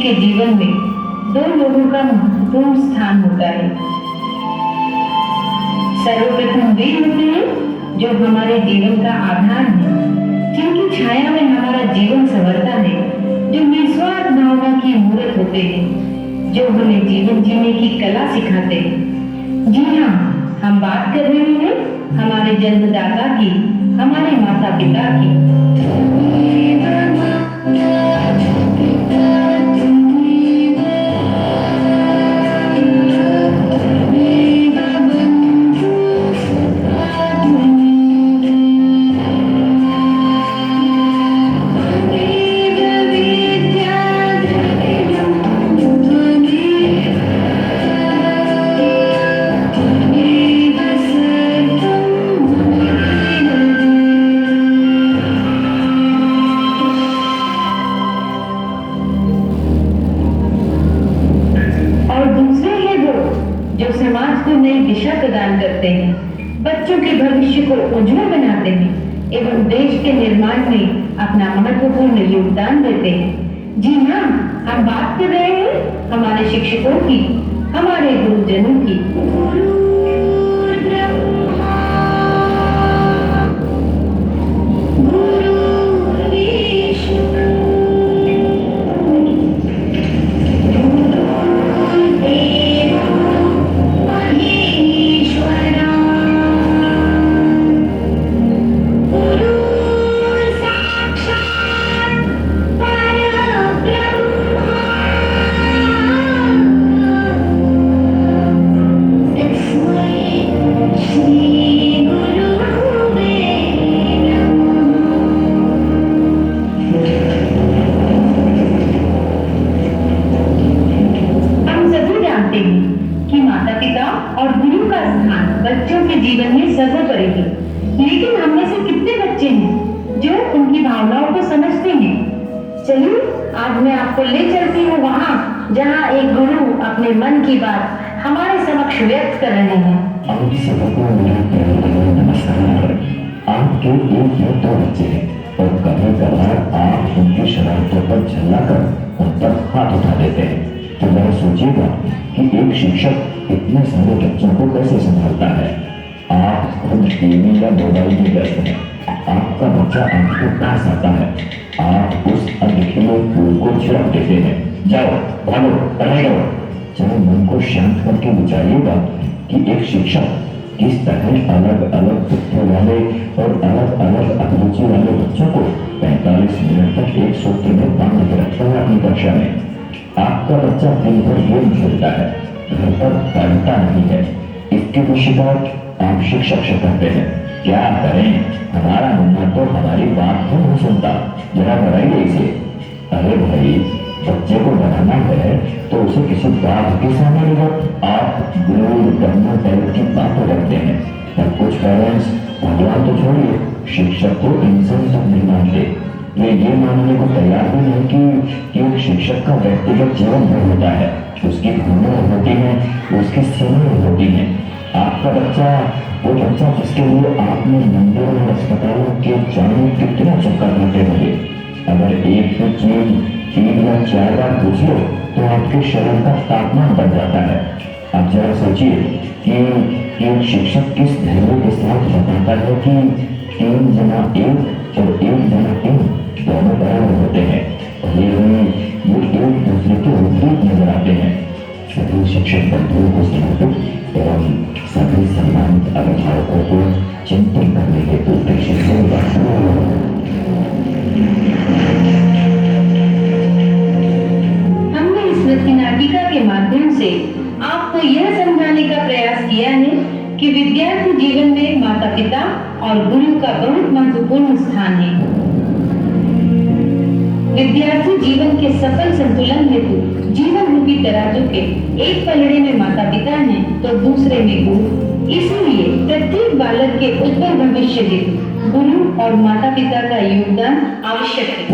के जीवन में दो लोगों का महत्वपूर्ण स्थान होता है। सर्वप्रथम वे होते हैं जो हमारे जीवन का आधार है, जिनकी छाया में हमारा जीवन संवरता है, जो निस्वार्थ भावना की मूर्त होते हैं, जो हमें जीवन जीने की कला सिखाते हैं। जी हाँ, हम बात कर रहे हैं हमारे जन्मदाता की, हमारे माता पिता की। जो समाज को नई दिशा प्रदान करते हैं, बच्चों के भविष्य को उज्जवल बनाते हैं एवं देश के निर्माण में अपना महत्वपूर्ण योगदान देते हैं। जी हाँ, हम बात कर रहे हैं हमारे शिक्षकों की, हमारे गुरुजनों की। कि माता पिता और गुरु का स्थान बच्चों के जीवन में सर्वोपरि है, लेकिन हम में से कितने बच्चे हैं जो उनकी भावनाओं को समझते हैं? चलिए आज मैं आपको ले चलती हूँ वहाँ जहाँ एक गुरु अपने मन की बात हमारे समक्ष व्यक्त कर रहे हैं। आप सबको मेरा नमस्कार। आपके एक या दो बच्चे हैं और कभी कभार आप उनकी शरारतों पर झल्लाकर उन पर हाथ उठा देते हैं, तो जरा सोचिएगा कि एक शिक्षक इतने सारे बच्चों को कैसे संभालता है। आप खुद टीवी या मोबाइल में व्यस्त हैं, आपका बच्चा आपके पास आता है, आप उस अनखिले फूल को छिड़क देते हैं, जाओ भागो पढ़ाई करो। जरा मन को शांत करके विचारिएगा कि एक शिक्षक किस तरह अलग अलग बुद्धि वाले और अलग अलग अभिरुचि वाले बच्चों को 45 मिनट तक एक सूत्र में बांध के रखता है अपनी कक्षा में। आपका बच्चा दिन भर गेम खेलता है, घर पर पढ़ता नहीं है, इसकी भी शिकायत आप शिक्षक से करते हैं। क्या करें, हमारा मुन्ना तो हमारी बात क्यों नहीं सुनता, जरा बताइए इसे। अरे भाई, बच्चे को बनाना है तो उसे किसी बात के सामने लेकर आप दूर करना टाइप की बातें रखते हैं। पर कुछ पेरेंट्स भगवान तो छोड़िए, शिक्षक को इंसान तक नहीं मानते। वे ये मानने को तैयार भी नहीं कि एक शिक्षक का व्यक्तिगत जीवन भी होता है, उसकी भावनाएं होती हैं, उसकी सीमाएं होती हैं। आपका बच्चा वो बच्चा जिसके लिए आपने मंदिरों और अस्पतालों के जाने कितना चक्कर लेते होंगे, अगर एक ही चीज 3 या 4 बार पूछ लो तो आपके शरीर का तापमान बढ़ जाता है। आप जरा सोचिए कि एक शिक्षक किस धैर्य के साथ बताता है कि 3 × 1 और 1 × 3 दोनों बराबर होते हैं, और ये एक दूसरे के विपरीत नजर आते हैं। सभी शिक्षक बंधुओं को समर्पित एवं सभी सम्मानित अभिभावकों को चिंतन करने के उद्देश्य से हमने इस नाटिका के माध्यम से आपको यह समझाने का प्रयास किया है कि विद्यार्थी जीवन में माता पिता और गुरु का बहुत महत्वपूर्ण स्थान है। विद्यार्थी जीवन के सफल संतुलन हेतु जीवन रूपी तराजू के एक पलड़े में माता पिता हैं तो दूसरे में गुरु। इसलिए प्रत्येक बालक के उज्जवल भविष्य हेतु गुरु और माता पिता का योगदान आवश्यक है।